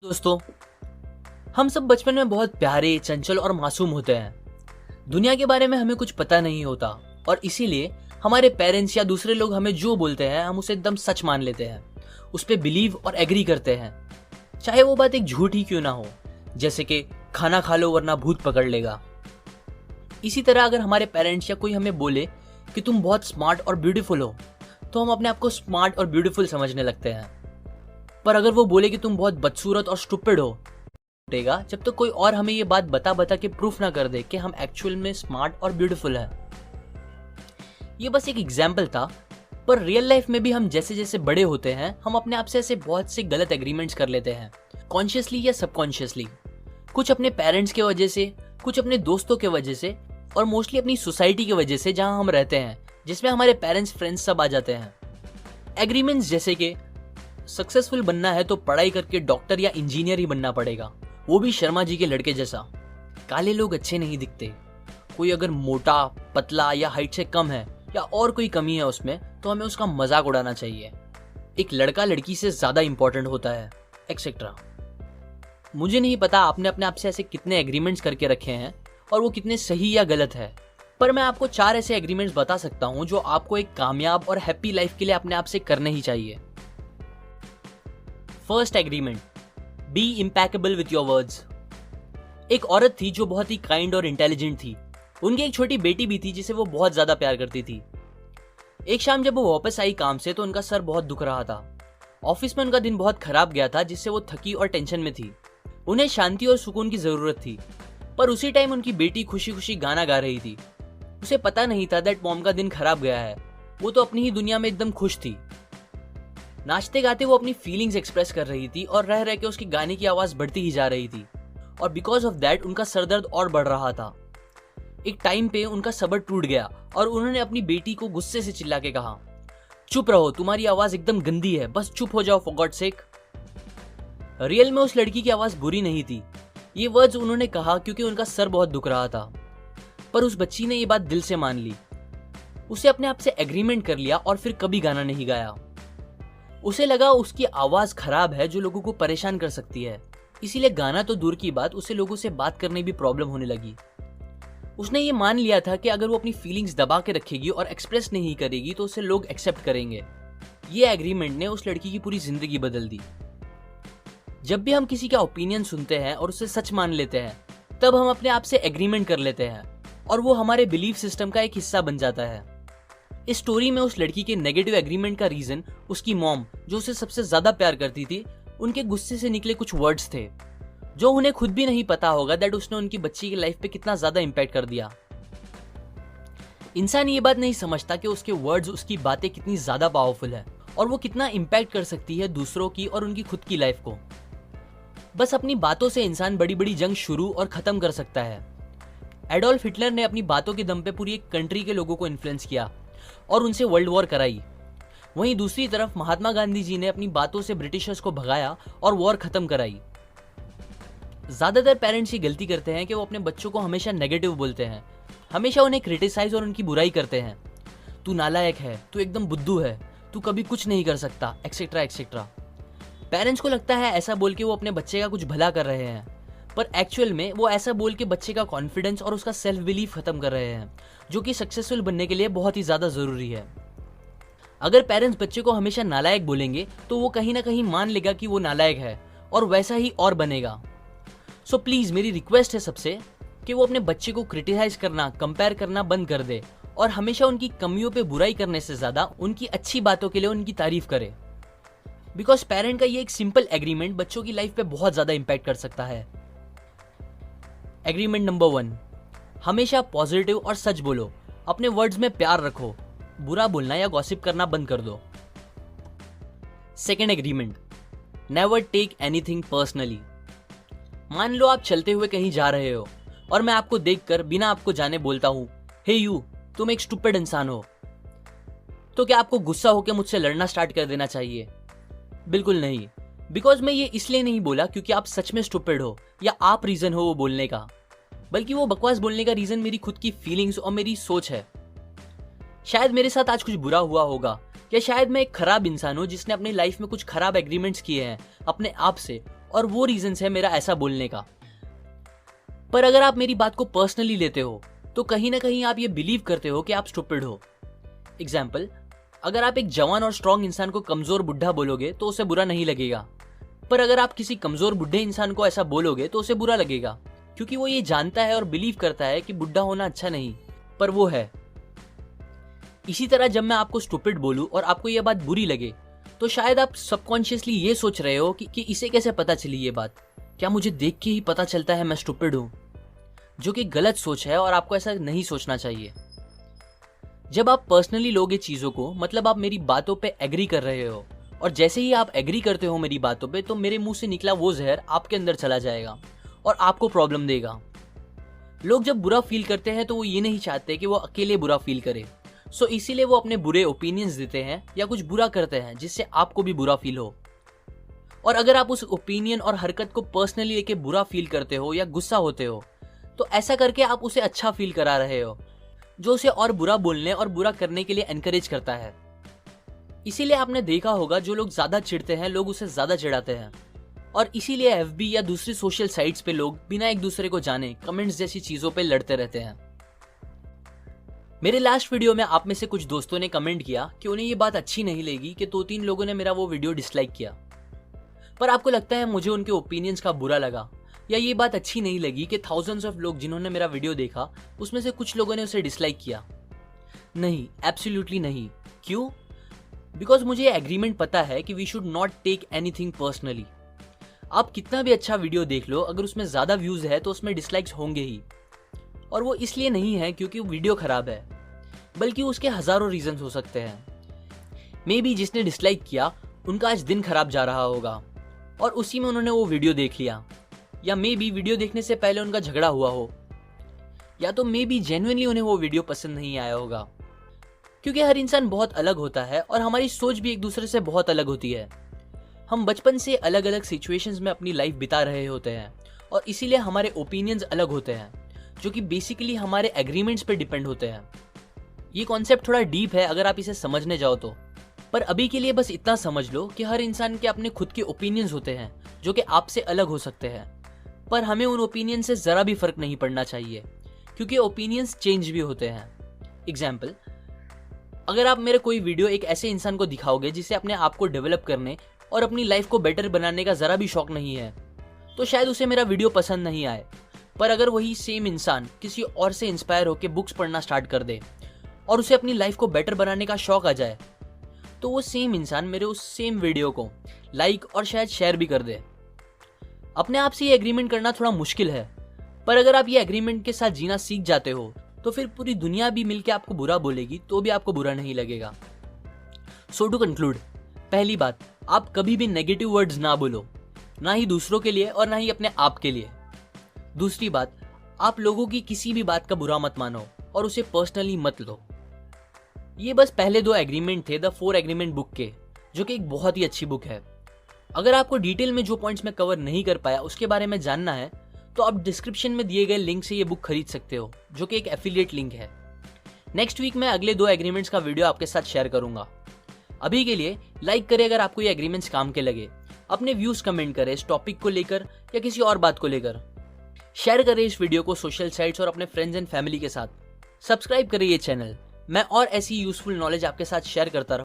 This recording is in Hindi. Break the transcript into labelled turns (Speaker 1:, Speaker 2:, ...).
Speaker 1: दोस्तों, हम सब बचपन में बहुत प्यारे, चंचल और मासूम होते हैं। दुनिया के बारे में हमें कुछ पता नहीं होता और इसीलिए हमारे पेरेंट्स या दूसरे लोग हमें जो बोलते हैं हम उसे एकदम सच मान लेते हैं, उस पर बिलीव और एग्री करते हैं, चाहे वो बात एक झूठ ही क्यों ना हो, जैसे कि खाना खा लो वरना भूत पकड़ लेगा। इसी तरह अगर हमारे पेरेंट्स या कोई हमें बोले कि तुम बहुत स्मार्ट और ब्यूटीफुल हो, तो हम अपने आप को स्मार्ट और ब्यूटीफुल समझने लगते हैं। पर अगर वो बोले कि तुम बहुत बदसूरत और स्टूपिड हो, टूटेगा जब तक तो कोई और हमें ये बात बता बता के प्रूफ ना कर दे कि हम एक्चुअल में स्मार्ट और ब्यूटीफुल हैं। ये बस एक एग्जाम्पल था, पर रियल लाइफ में भी हम जैसे जैसे बड़े होते हैं हम अपने आप से ऐसे बहुत से गलत एग्रीमेंट्स कर लेते हैं, कॉन्शियसली या सबकॉन्शियसली। कुछ अपने पेरेंट्स की वजह से, कुछ अपने दोस्तों की वजह से और मोस्टली अपनी सोसाइटी की वजह से जहां हम रहते हैं, जिसमें हमारे पेरेंट्स फ्रेंड्स सब आ जाते हैं। एग्रीमेंट्स जैसे कि सक्सेसफुल बनना है तो पढ़ाई करके डॉक्टर या इंजीनियर ही बनना पड़ेगा, वो भी शर्मा जी के लड़के जैसा। काले लोग अच्छे नहीं दिखते, कोई अगर मोटा, पतला या हाइट से कम है या और कोई कमी है उसमें तो हमें उसका मजाक उड़ाना चाहिए। एक लड़का लड़की से ज्यादा इंपॉर्टेंट होता है, एक्सेट्रा। मुझे नहीं पता आपने अपने आप से ऐसे कितने एग्रीमेंट्स करके रखे हैं और वो कितने सही या गलत है, पर मैं आपको 4 ऐसे एग्रीमेंट्स बता सकता हूं जो आपको एक कामयाब और हैप्पी लाइफ के लिए अपने आप से करने ही चाहिए। First agreement, be impeccable with your words. एक औरत थी जो बहुत ही काइंड और इंटेलिजेंट थी। उनकी एक छोटी बेटी भी थी जिसे वो बहुत ज्यादा प्यार करती थी। एक शाम जब वो वापस आई काम से तो उनका सर बहुत दुख रहा था। ऑफिस में उनका दिन बहुत खराब गया था जिससे वो थकी और टेंशन में थी। उन्हें शांति और सुकून की जरूरत थी, पर उसी टाइम उनकी बेटी खुशी खुशी गाना गा रही थी। उसे पता नहीं था दैट मॉम का दिन खराब गया है, वो तो अपनी ही दुनिया में एकदम खुश थी। नाचते गाते वो अपनी फीलिंग्स एक्सप्रेस कर रही थी और रह रह के उसकी गाने की आवाज बढ़ती ही जा रही थी और बिकॉज ऑफ दैट उनका सरदर्द और बढ़ रहा था। एक टाइम पे उनका सब्र टूट गया और उन्होंने अपनी बेटी को गुस्से से चिल्ला के कहा, चुप रहो, तुम्हारी आवाज एकदम गंदी है, बस चुप हो जाओ फॉर गॉड सेक। रियल में उस लड़की की आवाज बुरी नहीं थी, ये वर्ड्स उन्होंने कहा क्योंकि उनका सर बहुत दुख रहा था। पर उस बच्ची ने ये बात दिल से मान ली। उसे अपने आप से एग्रीमेंट कर लिया और फिर कभी गाना नहीं गाया। उसे लगा उसकी आवाज खराब है जो लोगों को परेशान कर सकती है, इसीलिए गाना तो दूर की बात, उसे लोगों से बात करने भी प्रॉब्लम होने लगी। उसने ये मान लिया था कि अगर वो अपनी फीलिंग्स दबा के रखेगी और एक्सप्रेस नहीं करेगी तो उसे लोग एक्सेप्ट करेंगे। ये एग्रीमेंट ने उस लड़की की पूरी जिंदगी बदल दी। जब भी हम किसी का ओपिनियन सुनते हैं और उसे सच मान लेते हैं, तब हम अपने आप से एग्रीमेंट कर लेते हैं और वो हमारे बिलीफ सिस्टम का एक हिस्सा बन जाता है। इस स्टोरी में उस लड़की के नेगेटिव एग्रीमेंट का रीजन उसकी मॉम, जो उसे सबसे ज्यादा प्यार करती थी, उनके गुस्से से निकले कुछ वर्ड्स थे जो उन्हें खुद भी नहीं पता होगा दैट उसने उनकी बच्ची की लाइफ पे कितना ज्यादा इंपैक्ट कर दिया। इंसान ये बात नहीं समझता कि उसके वर्ड्स, उसकी बातें कितनी ज्यादा पावरफुल है और वो कितना इंपैक्ट कर सकती है दूसरों की और उनकी खुद की लाइफ को। बस अपनी बातों से इंसान बड़ी बड़ी जंग शुरू और खत्म कर सकता है। एडोल्फ हिटलर ने अपनी बातों के दम पे पूरी एक कंट्री के लोगों को इन्फ्लुएंस किया और उनसे वर्ल्ड वॉर कराई। वहीं दूसरी तरफ महात्मा गांधी जी ने अपनी बातों से ब्रिटिशर्स को भगाया और वॉर खत्म कराई। ज्यादातर पेरेंट्स ये गलती करते हैं कि वो अपने बच्चों को हमेशा नेगेटिव बोलते हैं, हमेशा उन्हें क्रिटिसाइज और उनकी बुराई करते हैं। तू नालायक है, तू एकदम बुद्धू है, तू कभी कुछ नहीं कर सकता, एक्सेट्रा एक्सेट्रा। पेरेंट्स को लगता है ऐसा बोल के वो अपने बच्चे का कुछ भला कर रहे हैं, पर एक्चुअल में वो ऐसा बोल के बच्चे का कॉन्फिडेंस और उसका सेल्फ बिलीफ खत्म कर रहे हैं, जो कि सक्सेसफुल बनने के लिए बहुत ही ज्यादा जरूरी है। अगर पेरेंट्स बच्चे को हमेशा नालायक बोलेंगे तो वो कहीं ना कहीं मान लेगा कि वो नालायक है और वैसा ही और बनेगा। सो प्लीज मेरी रिक्वेस्ट है सबसे कि वो अपने बच्चे को क्रिटिसाइज करना, कंपेयर करना बंद कर दे और हमेशा उनकी कमियों पे बुराई करने से ज्यादा उनकी अच्छी बातों के लिए उनकी तारीफ करे। बिकॉज पेरेंट का ये एक सिंपल एग्रीमेंट बच्चों की लाइफ पे बहुत ज्यादा इंपैक्ट कर सकता है। एग्रीमेंट नंबर 1, हमेशा पॉजिटिव और सच बोलो, अपने वर्ड्स में प्यार रखो, बुरा बोलना या गॉसिप करना बंद कर दो। Second agreement, never take anything personally. मान लो आप चलते हुए कहीं जा रहे हो और मैं आपको देखकर बिना आपको जाने बोलता हूं, हे यू, तुम एक स्टूपिड इंसान हो, तो क्या आपको गुस्सा होकर मुझसे लड़ना स्टार्ट कर देना चाहिए? बिल्कुल नहीं। बिकॉज मैं ये इसलिए नहीं बोला क्योंकि आप सच में स्टूपिड हो या आप रीजन हो वो बोलने का, बल्कि वो बकवास बोलने का रीजन मेरी खुद की फीलिंग्स और मेरी सोच है। शायद मेरे साथ आज कुछ बुरा हुआ होगा या शायद मैं एक खराब इंसान हूं जिसने अपनी लाइफ में कुछ खराब एग्रीमेंट्स किए हैं अपने आप से और वो रीजंस है मेरा ऐसा बोलने का। पर अगर आप मेरी बात को पर्सनली लेते हो तो कहीं ना कहीं आप ये बिलीव करते हो कि आप स्टूपिड हो। एग्जाम्पल, अगर आप एक जवान और स्ट्रांग इंसान को कमजोर बुढ़ा बोलोगे तो उसे बुरा नहीं लगेगा, पर अगर आप किसी कमजोर बुढ़े इंसान को ऐसा बोलोगे तो उसे बुरा लगेगा, क्योंकि वो ये जानता है और बिलीव करता है कि बुढ़ा होना अच्छा नहीं, पर वो है। इसी तरह जब मैं आपको स्टूपिड बोलूं और आपको यह बात बुरी लगे तो शायद आप सबकॉन्शियसली ये सोच रहे हो कि इसे कैसे पता चली ये बात, क्या मुझे देख के ही पता चलता है मैं स्टूपिड हूं, जो कि गलत सोच है और आपको ऐसा नहीं सोचना चाहिए। जब आप पर्सनली लोगे चीजों को, मतलब आप मेरी बातों पे एग्री कर रहे हो, और जैसे ही आप एग्री करते हो मेरी बातों पे, तो मेरे मुंह से निकला वो जहर आपके अंदर चला जाएगा और आपको प्रॉब्लम देगा। लोग जब बुरा फील करते हैं तो वो ये नहीं चाहते कि वो अकेले बुरा फील करे, सो इसीलिए वो अपने बुरे ओपिनियंस देते हैं या कुछ बुरा करते हैं जिससे आपको भी बुरा फील हो। और अगर आप उस ओपिनियन और हरकत को पर्सनली लेके बुरा फील करते हो या गुस्सा होते हो, तो ऐसा करके आप उसे अच्छा फील करा रहे हो, जो उसे और बुरा बोलने और बुरा करने के लिए एनकरेज करता है। इसीलिए आपने देखा होगा जो लोग ज्यादा चिढ़ते हैं लोग उसे ज्यादा चिढ़ाते हैं, और इसीलिए एफबी या दूसरी सोशल साइट्स पे लोग बिना एक दूसरे को जाने कमेंट्स जैसी चीजों पे लड़ते रहते हैं। मेरे लास्ट वीडियो में आप में से कुछ दोस्तों ने कमेंट किया कि उन्हें ये बात अच्छी नहीं लगी कि 2-3 लोगों ने मेरा वो वीडियो डिसलाइक किया, पर आपको लगता है मुझे उनके ओपिनियंस का बुरा लगा, या ये बात अच्छी नहीं लगी कि थाउजेंड्स ऑफ लोग जिन्होंने मेरा वीडियो देखा उसमें से कुछ लोगों ने उसे डिसलाइक किया? नहीं, एब्सोल्युटली नहीं। क्यों? बिकॉज मुझे एग्रीमेंट पता है कि we should not take anything personally. आप कितना भी अच्छा वीडियो देख लो, अगर उसमें ज्यादा व्यूज है तो उसमें डिसलाइक्स होंगे ही, और वो इसलिए नहीं है क्योंकि वीडियो खराब है, बल्कि उसके हजारों रीजंस हो सकते हैं। मे बी जिसने डिसलाइक किया उनका आज दिन खराब जा रहा होगा और उसी में उन्होंने वो वीडियो देख लिया, या मे बी वीडियो देखने से पहले उनका झगड़ा हुआ हो, या तो मे बी जेन्युइनली उन्हें वो वीडियो पसंद नहीं आया होगा। क्योंकि हर इंसान बहुत अलग होता है और हमारी सोच भी एक दूसरे से बहुत अलग होती है। हम बचपन से अलग अलग सिचुएशंस में अपनी लाइफ बिता रहे होते हैं और इसीलिए हमारे ओपिनियंस अलग होते हैं, जो कि बेसिकली हमारे एग्रीमेंट्स पे डिपेंड होते हैं। ये कॉन्सेप्ट थोड़ा डीप है अगर आप इसे समझने जाओ तो, पर अभी के लिए बस इतना समझ लो कि हर इंसान के अपने खुद के ओपिनियंस होते हैं जो कि आपसे अलग हो सकते हैं, पर हमें उन ओपिनियन से जरा भी फर्क नहीं पड़ना चाहिए, क्योंकि ओपिनियंस चेंज भी होते हैं। एग्जाम्पल, अगर आप मेरे कोई वीडियो एक ऐसे इंसान को दिखाओगे जिसे अपने आप को डेवलप करने और अपनी लाइफ को बेटर बनाने का जरा भी शौक नहीं है, तो शायद उसे मेरा वीडियो पसंद नहीं आए। पर अगर वही सेम इंसान किसी और से इंस्पायर होकर बुक्स पढ़ना स्टार्ट कर दे और उसे अपनी लाइफ को बेटर बनाने का शौक आ जाए, तो वो सेम इंसान मेरे उस सेम वीडियो को लाइक और शायद शेयर भी कर दे। अपने आप से ये एग्रीमेंट करना थोड़ा मुश्किल है, पर अगर आप ये एग्रीमेंट के साथ जीना सीख जाते हो तो फिर पूरी दुनिया भी मिलके आपको बुरा बोलेगी तो भी आपको बुरा नहीं लगेगा। सो टू कंक्लूड, पहली बात, आप कभी भी नेगेटिव वर्ड्स ना बोलो, ना ही दूसरों के लिए और ना ही अपने आप के लिए। दूसरी बात, आप लोगों की किसी भी बात का बुरा मत मानो और उसे पर्सनली मत लो। ये बस पहले 2 एग्रीमेंट थे द 4 एग्रीमेंट बुक के, जो कि एक बहुत ही अच्छी बुक है। अगर आपको डिटेल में जो पॉइंट्स मैं कवर नहीं कर पाया उसके बारे में जानना है तो आप डिस्क्रिप्शन में दिए गए लिंक से ये बुक खरीद सकते हो, जो कि एक एफिलिएट लिंक है। नेक्स्ट वीक मैं अगले 2 एग्रीमेंट्स का वीडियो आपके साथ शेयर करूंगा। अभी के लिए लाइक करें अगर आपको ये एग्रीमेंट्स काम के लगे, अपने व्यूज कमेंट करें इस टॉपिक को लेकर या किसी और बात को लेकर, शेयर करें इस वीडियो को सोशल साइट्स और अपने फ्रेंड्स एंड फैमिली के साथ, सब्सक्राइब करें ये चैनल। मैं और ऐसी यूजफुल नॉलेज आपके साथ शेयर करता रहूं।